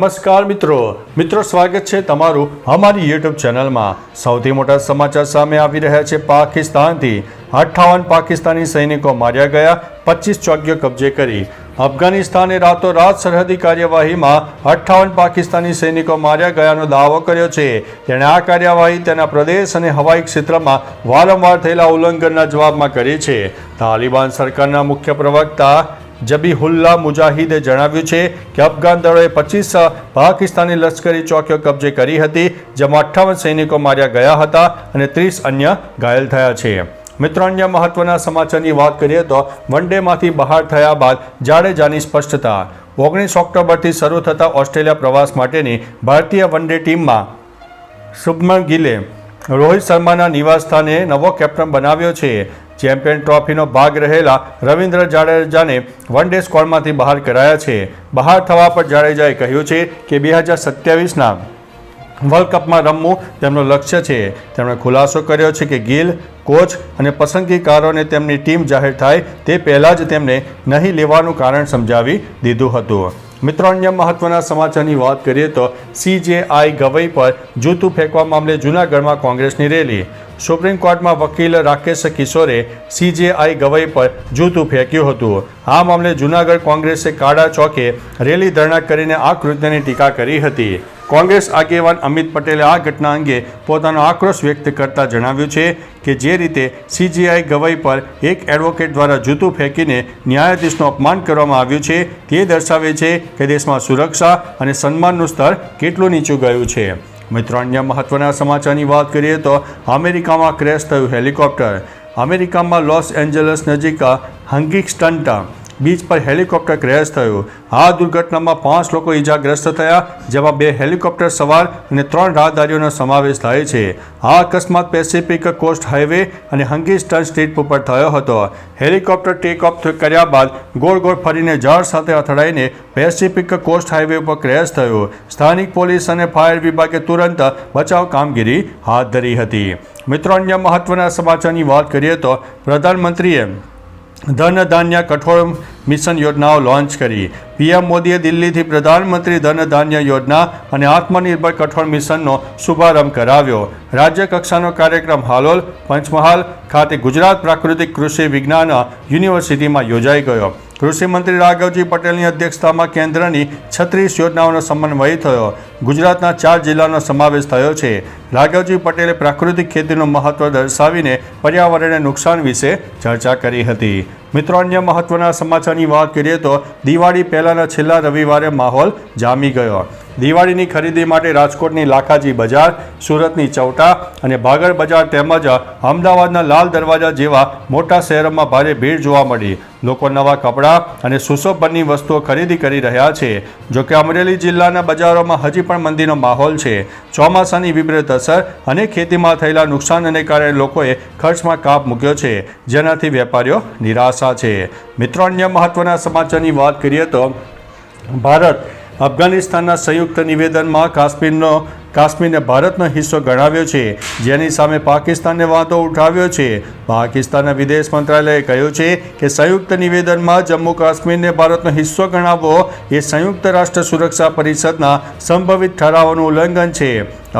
નમસ્કાર મિત્રો સ્વાગત છે તમારું અમારી યુટ્યુબ ચેનલમાં। સૌથી મોટા સમાચાર સામે આવી રહ્યા છે। પાકિસ્તાનથી 58 પાકિસ્તાની સૈનિકો માર્યા ગયા, 25 ચોકીઓ કબજે કરી। અફઘાનિસ્તાને રાતોરાત સરહદી કાર્યવાહીમાં 58 પાકિસ્તાની સૈનિકો માર્યા ગયાનો દાવો કર્યો છે। તેણે આ કાર્યવાહી તેના પ્રદેશ અને હવાઈ ક્ષેત્રમાં વારંવાર થયેલા ઉલ્લંઘનના જવાબમાં કરી છે। તાલિબાન સરકારના મુખ્ય પ્રવક્તા જબીહુલ્લાહ મુજાહિદે જણાવ્યું છે કે અફઘાન દળોએ 25 પાકિસ્તાની લશ્કરી ચોકીઓ કબજે કરી હતી, જેમાં 58 સૈનિકો માર્યા ગયા હતા અને 30 અન્ય ઘાયલ થયા છે। મિત્રો, અન્ય મહત્વના સમાચારની વાત કરીએ તો વન ડેમાંથી બહાર થયા બાદ જાડેજાની સ્પષ્ટતા। 19 ઓક્ટોબરથી શરૂ થતા ઓસ્ટ્રેલિયા પ્રવાસ માટેની ભારતીય વન ડે ટીમમાં શુભમન ગિલે રોહિત શર્માના નિવાસસ્થાને નવો કેપ્ટન બનાવ્યો છે। ચેમ્પિયન ટ્રોફીનો ભાગ રહેલા રવિન્દ્ર જાડેજાને વન ડે સ્ક્વોડમાંથી બહાર કરાયા છે। બહાર થવા પર જાડેજાએ કહ્યું છે કે 2027ના વર્લ્ડ કપમાં રમવું તેમનું લક્ષ્ય છે। તેમણે ખુલાસો કર્યો છે કે ગિલ કોચ અને પસંદગીકારોને તેમની ટીમ જાહેર થાય તે પહેલાં જ તેમને નહીં લેવાનું કારણ સમજાવી દીધું હતું। મિત્રો, અન્ય મહત્વના સમાચારની વાત કરીએ તો CJI ગવઈ પર જૂતું ફેંકવા મામલે જૂનાગઢમાં કોંગ્રેસની રેલી। સુપ્રીમ કોર્ટમાં વકીલ રાકેશ કિશોરે CJI ગવઈ પર જૂતું ફેંક્યું હતું। આ મામલે જૂનાગઢ કોંગ્રેસે કાળા ચોકે રેલી ધરણા કરીને આ કૃત્યની ટીકા કરી હતી। કોંગ્રેસ આગેવાન અમિત પટેલે આ ઘટના અંગે પોતાનો આક્રોશ વ્યક્ત કરતા જણાવ્યું છે કે જે રીતે CJI ગવઈ પર એક એડવોકેટ દ્વારા જૂતું ફેંકીને ન્યાયાધીશનું અપમાન કરવામાં આવ્યું છે તે દર્શાવે છે કે દેશમાં સુરક્ષા અને સન્માનનું સ્તર કેટલું નીચું ગયું છે। મિત્રો, અન્ય મહત્વના સમાચારની વાત કરીએ તો અમેરિકામાં ક્રેશ થયું હેલિકોપ્ટર। અમેરિકામાં લોસ એન્જલસ નજીક હંગિંગ્ટન બીચ પર હેલિકોપ્ટર ક્રેશ થયું। આ દુર્ઘટનામાં 5 લોકો ઈજાગ્રસ્ત થયા, જેમાં 2 હેલિકોપ્ટર સવાર અને 3 રાહદારીઓનો સમાવેશ થાય છે। આ અકસ્માત પેસિફિક કોસ્ટ હાઈવે અને હંગિંગ્ટન સ્ટ્રીટ ઉપર થયો હતો। હેલિકોપ્ટર ટેક ઓફ કર્યા બાદ ગોળ ગોળ ફરીને ઝાડ સાથે અથડાઈને પેસિફિક કોસ્ટ હાઈવે ઉપર ક્રેશ થયું। સ્થાનિક પોલીસ અને ફાયર વિભાગે તુરંત બચાવ કામગીરી હાથ ધરી હતી। મિત્રો, અન્ય મહત્વના સમાચારની વાત કરીએ તો પ્રધાનમંત્રીએ ધન ધાન્ય કઠોળ મિશન યોજનાઓ લોન્ચ કરી। PM મોદીએ દિલ્હીથી પ્રધાનમંત્રી ધન ધાન્ય યોજના અને આત્મનિર્ભર કઠોળ મિશનનો શુભારંભ કરાવ્યો। રાજ્ય કક્ષાનો કાર્યક્રમ હાલોલ પંચમહાલ ખાતે ગુજરાત પ્રાકૃતિક કૃષિ વિજ્ઞાન યુનિવર્સિટીમાં યોજાઈ ગયો। કૃષિમંત્રી રાઘવજી પટેલની અધ્યક્ષતામાં કેન્દ્રની 36 યોજનાઓનો સમન્વય થયો। ગુજરાતના 4 જિલ્લાનો સમાવેશ થયો છે। રાઘવજી પટેલે પ્રાકૃતિક ખેતીનું મહત્વ દર્શાવીને પર્યાવરણને નુકસાન વિશે ચર્ચા કરી હતી। મિત્રો, અન્ય મહત્વના સમાચારની વાત કરીએ તો દિવાળી પહેલાના છેલ્લા રવિવારે માહોલ જામી ગયો। દિવાળીની ખરીદી માટે રાજકોટની લાખાજી બજાર, સુરતની ચૌટા અને ભાગળ બજાર તેમજ અમદાવાદના લાલ દરવાજા જેવા મોટા શહેરોમાં ભારે ભીડ જોવા મળી। લોકો નવા કપડાં અને સુશોભનની વસ્તુઓ ખરીદી કરી રહ્યા છે। જોકે અમરેલી જિલ્લાના બજારોમાં હજી પણ મંદીનો માહોલ છે। ચોમાસાની વિપરીત અસર અને ખેતીમાં થયેલા નુકસાનને કારણે લોકોએ ખર્ચમાં કાપ મૂક્યો છે, જેનાથી વેપારીઓ નિરાશા છે। મિત્રો, અન્ય મહત્વના સમાચારની વાત કરીએ તો ભારત અફઘાનિસ્તાનના સંયુક્ત નિવેદનમાં કાશ્મીરને ભારતનો હિસ્સો ગણાવ્યો છે, જેની સામે પાકિસ્તાને વાંધો ઉઠાવ્યો છે। પાકિસ્તાનના વિદેશ મંત્રાલયે કહ્યું છે કે સંયુક્ત નિવેદનમાં જમ્મુ કાશ્મીરને ભારતનો હિસ્સો ગણાવવો એ સંયુક્ત રાષ્ટ્ર સુરક્ષા પરિષદના સંભવિત ઠરાવોનું ઉલ્લંઘન છે।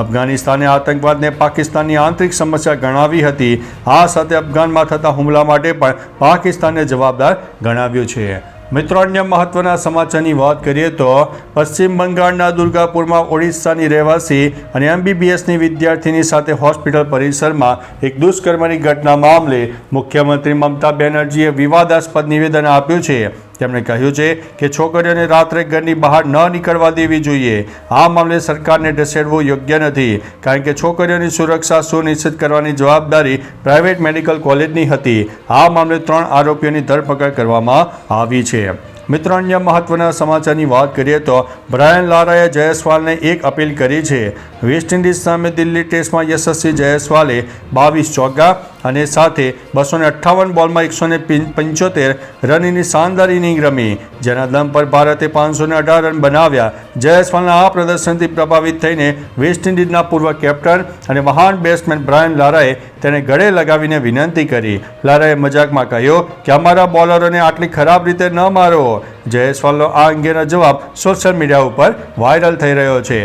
અફઘાનિસ્તાને આતંકવાદને પાકિસ્તાનની આંતરિક સમસ્યા ગણાવી હતી। આ સાથે અફઘાનમાં થતા હુમલા માટે પણ પાકિસ્તાનને જવાબદાર ગણાવ્યું છે। મિત્રો, અન્ય મહત્વના સમાચારની વાત કરીએ તો પશ્ચિમ બંગાળના દુર્ગાપુરમાં ઓડિશાની રહેવાસી અને MBBSની વિદ્યાર્થીની સાથે હોસ્પિટલ પરિસરમાં એક દુષ્કર્મની ઘટના મામલે મુખ્યમંત્રી મમતા બેનર્જીએ વિવાદાસ્પદ નિવેદન આપ્યું છે। તેમણે કહ્યું છે કે છોકરીઓને રાત્રે ઘરની બહાર ન નીકળવા દેવી જોઈએ। આ મામલે સરકારને ઢસેડવું યોગ્ય નથી, કારણ કે છોકરીઓની સુરક્ષા સુનિશ્ચિત કરવાની જવાબદારી પ્રાઇવેટ મેડિકલ કોલેજની હતી। આ મામલે 3 આરોપીઓની ધરપકડ કરવામાં આવી છે। મિત્રો, અન્ય મહત્વના સમાચારની વાત કરીએ તો બ્રાયન લારાએ જયસ્વાલને એક અપીલ કરી છે। વેસ્ટ ઇન્ડિઝ સામે દિલ્હી ટેસ્ટમાં યશસ્વી જયસ્વાલે 22 ચોગ્ગા અને સાથે 258 બોલમાં 175 રનની શાનદાર ઇનિંગ રમી, જેના દમ પર ભારતે 518 રન બનાવ્યા. જયસ્વાલના આ પ્રદર્શનથી પ્રભાવિત થઈને વેસ્ટ ઇન્ડિઝના પૂર્વ કેપ્ટન અને મહાન બેટ્સમેન બ્રાયન લારાએ તેને ગળે લગાવીને વિનંતી કરી. લારાએ મજાકમાં કહ્યું કે અમારા બોલરોને આટલી ખરાબ રીતે ન મારો. જયસ્વાલનો આ અંગેનો જવાબ સોશિયલ મીડિયા ઉપર વાયરલ થઈ રહ્યો છે.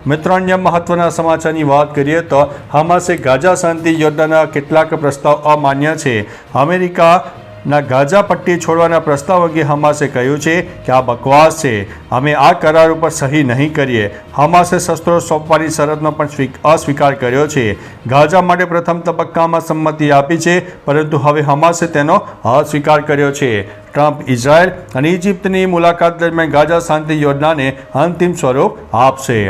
મિત્રો, અન્ય મહત્વના સમાચારની વાત કરીએ તો હમાસે ગાઝા શાંતિ યોજનાના કેટલાક પ્રસ્તાવ અમાન્ય છે. અમેરિકાના ગાઝા પટ્ટી છોડવાના પ્રસ્તાવ અંગે હમાસે કહ્યું છે કે આ બકવાસ છે. અમે આ કરાર ઉપર સહી નહીં કરીએ. હમાસે શસ્ત્રો સોંપવાની શરતનો પણ અસ્વીકાર કર્યો છે. ગાઝા માટે પ્રથમ તબક્કામાં સંમતિ આપી છે, પરંતુ હવે હમાસે તેનો અસ્વીકાર કર્યો છે. ટ્રમ્પ ઇઝરાયલ અને ઇજિપ્તની મુલાકાત દરમિયાન ગાઝા શાંતિ યોજનાને અંતિમ સ્વરૂપ આપશે.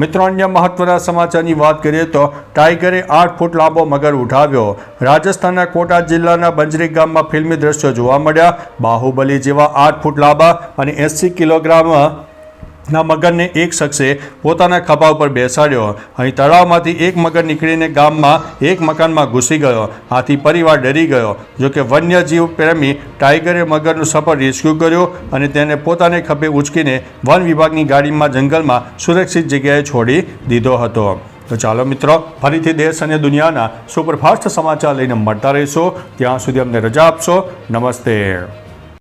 મિત્રો, અન્ય મહત્વના સમાચારની વાત કરીએ તો ટાઈગરે 8 ફૂટ લાંબો મગર ઉઠાવ્યો. રાજસ્થાનના કોટા જિલ્લાના બંજરી ગામમાં ફિલ્મી દ્રશ્યો જોવા મળ્યા. બાહુબલી જેવા 8 ફૂટ લાંબા અને 80 કિલોગ્રામના મગરને એક શખ્સે પોતાના ખભા ઉપર બેસાડ્યો. અહીં તળાવમાંથી એક મગર નીકળીને ગામમાં એક મકાનમાં ઘૂસી ગયો. આથી પરિવાર ડરી ગયો. જોકે વન્યજીવ પ્રેમી ટાઈગરે મગરનું સફળ રેસ્ક્યુ કર્યો અને તેને પોતાને ખભે ઉંચકીને વન વિભાગની ગાડીમાં જંગલમાં સુરક્ષિત જગ્યાએ છોડી દીધો હતો. તો ચાલો મિત્રો, ફરીથી દેશ અને દુનિયાના સુપરફાસ્ટ સમાચાર લઈને મળતા રહીશું. ત્યાં સુધી અમને રજા આપશો. નમસ્તે.